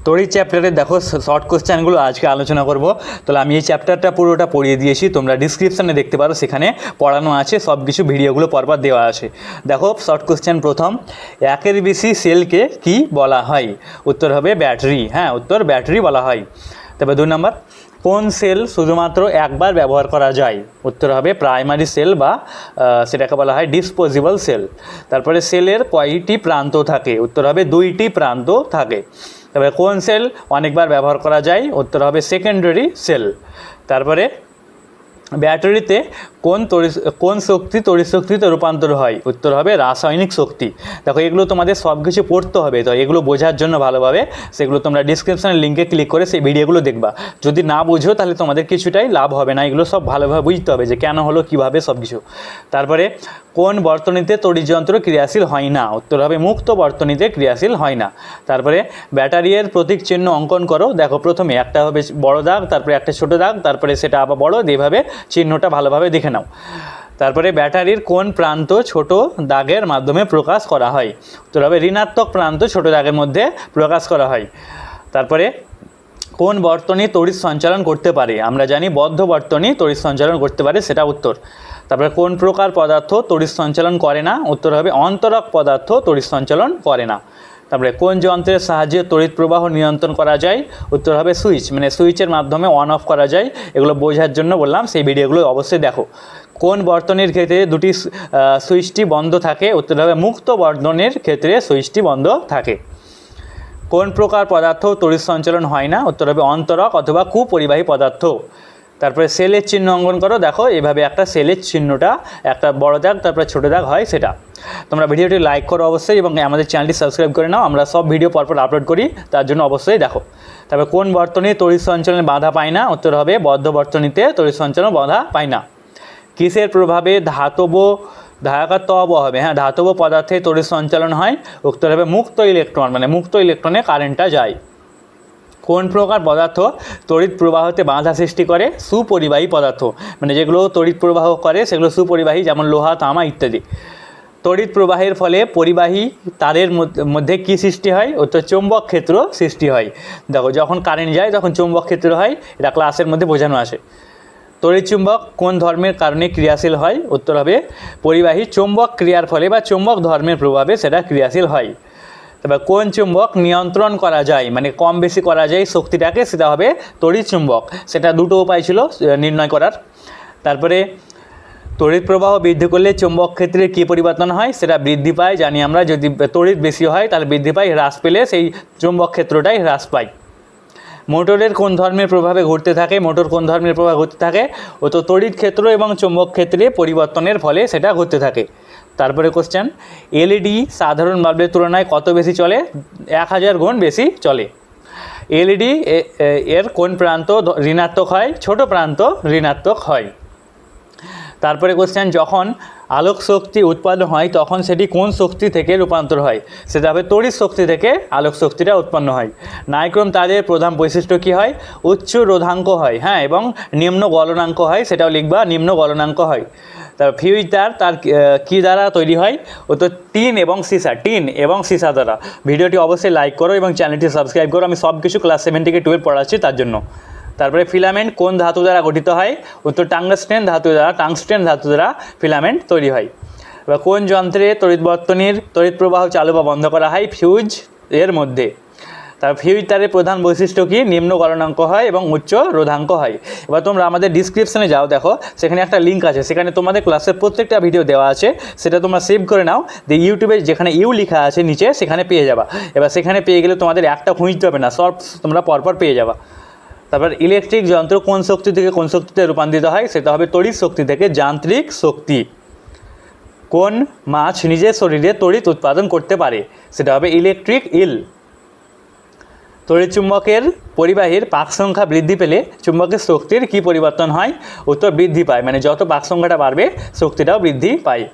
তড়িৎ চ্যাপ্টারে দেখো শর্ট কোশ্চেনগুলো আজকে আলোচনা করব। তাহলে আমি এই চ্যাপ্টারটা পুরোটা পড়িয়ে দিয়েছি, তোমরা ডিসক্রিপশানে দেখতে পারো, সেখানে পড়ানো আছে, সব কিছু ভিডিওগুলো পরপর দেওয়া আছে। দেখো শর্ট কোশ্চেন প্রথম, একের বেশি সেলকে কি বলা হয়? উত্তর হবে ব্যাটারি। হ্যাঁ, উত্তর ব্যাটারি বলা হয়। তবে 2 নম্বর, কোন সেল শুধুমাত্র একবার ব্যবহার করা যায়? উত্তর হবে প্রাইমারি সেল বা সেটাকে বলা হয় ডিসপোজেবল সেল। তারপরে সেলের কয়টি প্রান্ত থাকে? উত্তর হবে 2টি প্রান্ত থাকে। তারপরে কোন সেল অনেকবার ব্যবহার করা যায়? উত্তর হবে সেকেন্ডারি সেল। তারপরে ব্যাটারিতে কোন শক্তি তড়িৎ শক্তিতে রূপান্তর হয়? উত্তর হবে রাসায়নিক শক্তি। দেখো এগুলো তোমাদের সব কিছু পড়তে হবে, তো এগুলো বোঝার জন্য ভালোভাবে সেগুলো তোমরা ডিসক্রিপশানের লিঙ্কে ক্লিক করে সেই ভিডিওগুলো দেখবা। যদি না বুঝো তাহলে তোমাদের কিছুটাই লাভ হবে না, এগুলো সব ভালোভাবে বুঝতে হবে যে কেন হলো, কীভাবে, সব কিছু। তারপরে কোন বর্তনীতে তড়িৎ যন্ত্র ক্রিয়াশীল হয় না? উত্তর হবে মুক্ত বর্তনীতে ক্রিয়াশীল হয় না। তারপরে ব্যাটারির প্রতীক চিহ্ন অঙ্কন করো। দেখো প্রথমে একটা হবে বড় দাগ, তারপরে একটা ছোটো দাগ, তারপরে সেটা আবার বড়, এইভাবে চিহ্নটা ভালোভাবে দেখে নাও। তারপরে ব্যাটারির কোন প্রান্ত ছোট দাগের মাধ্যমে প্রকাশ করা হয়? উত্তর হবে ঋণাত্মক প্রান্ত ছোট দাগের মধ্যে প্রকাশ করা হয়। তারপরে কোন বর্তনী তড়িৎ সঞ্চালন করতে পারে? আমরা জানি বদ্ধ বর্তনী তড়িৎ সঞ্চালন করতে পারে, সেটা উত্তর। তারপরে কোন প্রকার পদার্থ তড়িৎ সঞ্চালন করে না? উত্তর হবে অন্তরক পদার্থ তড়িৎ সঞ্চালন করে না। তারপরে কোন যন্ত্রের সাহায্যে তড়িৎ প্রবাহ নিয়ন্ত্রণ করা যায়? উত্তর হবে সুইচ, মানে সুইচের মাধ্যমে অন অফ করা যায়। এগুলো বোঝার জন্য বললাম, সেই ভিডিওগুলো অবশ্যই দেখো। কোন বর্তনীর ক্ষেত্রে দুটি সুইচটি বন্ধ থাকে? উত্তর হবে মুক্ত বর্তনীর ক্ষেত্রে সুইচটি বন্ধ থাকে। কোন প্রকার পদার্থ তড়িৎ সঞ্চালন হয় না? উত্তর হবে অন্তরক অথবা কুপরিবাহী পদার্থ। তারপরে সেলের চিহ্ন অঙ্কন করো। দেখো এভাবে একটা সেলের চিহ্নটা একটা বড় দাগ তারপরে ছোটো দাগ হয়, সেটা। তোমরা ভিডিওটি লাইক করো অবশ্যই এবং আমাদের চ্যানেলটি সাবস্ক্রাইব করে নাও, আমরা সব ভিডিও পরপর আপলোড করি, তার জন্য অবশ্যই দেখো। তারপরে কোন বর্তনী তড়িৎ সঞ্চালনে বাধা পায় না? উত্তর হবে বদ্ধ বর্তনীতে তড়িৎ সঞ্চালন বাধা পায় না। কিসের প্রভাবে ধাতব হবে? হ্যাঁ, ধাতব পদার্থে তড়িৎ সঞ্চালন হয়। উত্তর হবে মুক্ত ইলেকট্রন, মানে মুক্ত ইলেকট্রনে কারেন্টটা যায়। কোন প্রকার পদার্থ তড়িৎ প্রবাহতে বাধা সৃষ্টি করে? সুপরিবাহী পদার্থ, মানে যেগুলো তড়িৎ প্রবাহ করে সেগুলো সুপরিবাহী, যেমন লোহা, তামা ইত্যাদি। তড়িৎ প্রবাহের ফলে পরিবাহী তারের মধ্যে কী সৃষ্টি হয়? উত্তর চৌম্বক ক্ষেত্র সৃষ্টি হয়। দেখো যখন কারেন্ট যায় তখন চৌম্বক ক্ষেত্র হয়, এটা ক্লাসের মধ্যে বোঝানো আছে। তড়িৎ চুম্বক কোন ধর্মের কারণে ক্রিয়াশীল হয়? উত্তর হবে পরিবাহী চৌম্বক ক্রিয়ার ফলে বা চৌম্বক ধর্মের প্রভাবে সেটা ক্রিয়াশীল হয়। তবে কোন চুম্বক নিয়ন্ত্রণ করা যায়, মানে কম বেশি করা যায় শক্তিটাকে, সেটা হবে তড়িৎ চুম্বক। সেটা দুটো উপায় ছিল নির্ণয় করার। তারপরে তড়িৎ প্রবাহ বৃদ্ধি করলে চৌম্বক ক্ষেত্রে কী পরিবর্তন হয়? সেটা বৃদ্ধি পায়, জানি আমরা। যদি তড়িৎ বেশি হয় তাহলে বৃদ্ধি পায়, হ্রাস পেলে সেই চৌম্বক ক্ষেত্রটাই হ্রাস পায়। মোটরের কোন ধর্মের প্রভাবে ঘটতে থাকে? মোটর কোন ধর্মের প্রভাবে ঘটতে থাকে? ও তো তড়িৎ ক্ষেত্র এবং চৌম্বক ক্ষেত্রে পরিবর্তনের ফলে সেটা ঘটতে থাকে। তারপরে কোশ্চেন, এলইডি সাধারণ বাল্বের তুলনায় কত বেশি চলে? 1000 গুণ বেশি চলে। এলইডি এর কোন প্রান্ত ঋণাত্মক হয়? ছোট প্রান্ত ঋণাত্মক হয়। তারপরে কোশ্চেন, যখন আলোক শক্তি উৎপন্ন হয় তখন সেটি কোন শক্তি থেকে রূপান্তর হয়? সেটা হবে তড়িৎ শক্তি থেকে আলোক শক্তিটা উৎপন্ন হয়। নাইক্রোম তারের প্রধান বৈশিষ্ট্য কী হয়? উচ্চ রোধাঙ্ক হয়, হ্যাঁ, এবং নিম্ন গলনাঙ্ক হয়, সেটাও লিখবা, নিম্ন গলনাঙ্ক হয়। তার ফিউজ তার কী দ্বারা তৈরি হয়? ও তো টিন এবং সীসা দ্বারা। ভিডিওটি অবশ্যই লাইক করো এবং চ্যানেলটি সাবস্ক্রাইব করো, আমি সব কিছু ক্লাস 7 থেকে 12 পড়াচ্ছি তার জন্য। তারপরে ফিলামেন্ট কোন ধাতু দ্বারা গঠিত হয়? উত্তর টাংস্টেন ধাতু দ্বারা ফিলামেন্ট তৈরি হয়। এবার কোন যন্ত্রে তড়িৎ প্রবাহ চালু বা বন্ধ করা হয়? ফিউজ এর মধ্যে। তার ফিউজ তারের প্রধান বৈশিষ্ট্য কি? নিম্ন গলনাঙ্ক হয় এবং উচ্চ রোধাঙ্ক হয়। এবার তোমরা আমাদের ডিসক্রিপশানে যাও, দেখো সেখানে একটা লিঙ্ক আছে, সেখানে তোমাদের ক্লাসের প্রত্যেকটা ভিডিও দেওয়া আছে, সেটা তোমরা সেভ করে নাও, দিয়ে ইউটিউবে যেখানে ইউ লেখা আছে নিচে সেখানে পেয়ে যাবা। এবার সেখানে পেয়ে গেলে তোমাদের একটা খুঁজতে হবে না, সব তোমরা পরপর পেয়ে যাবা। তারপর ইলেকট্রিক যন্ত্র কোন শক্তি থেকে কোন শক্তিতে রূপান্তরিত হয়? সেটা হবে তড়িৎ শক্তি থেকে যান্ত্রিক শক্তি। কোন মাছ নিজের শরীরে তড়িৎ উৎপাদন করতে পারে? সেটা হবে ইলেকট্রিক ইল। তড়িৎ চুম্বকের পরিবাহীর পাক সংখ্যা বৃদ্ধি পেলে চুম্বকের শক্তির কী পরিবর্তন হয়? উত্তর বৃদ্ধি পায়, মানে যত পাক সংখ্যাটা বাড়বে শক্তিটাও বৃদ্ধি পায়।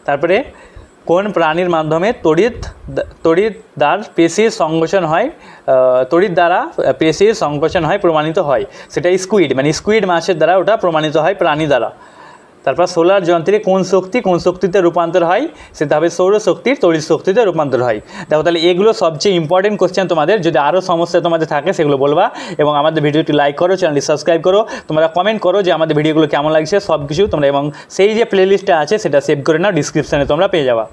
তারপরে কোন প্রাণীর মাধ্যমে তড়িৎ দ্বারা পেশির সংকোচন হয় প্রমাণিত হয়? সেটা স্কুইড, মানে স্কুইড মাছের দ্বারা ওটা প্রমাণিত হয়, প্রাণী দ্বারা। তারপর সোলার যন্ত্রে কোন শক্তিতে রূপান্তর হয়, সেটা হবে সৌরশক্তির তড়িৎ শক্তিতে রূপান্তর হয়। দেখো তাহলে এগুলো সবচেয়ে ইম্পর্টেন্ট কোশ্চেন তোমাদের। যদি আরও সমস্যা তোমাদের থাকে সেগুলো বলবা, এবং আমাদের ভিডিওটি লাইক করো, চ্যানেলটি সাবস্ক্রাইব করো, তোমরা কমেন্ট করো যে আমাদের ভিডিওগুলো কেমন লাগছে সব কিছু তোমরা, এবং সেই যে প্লেলিস্টটা আছে সেটা সেভ করে নাও, ডিসক্রিপশানে তোমরা পেয়ে যাবা।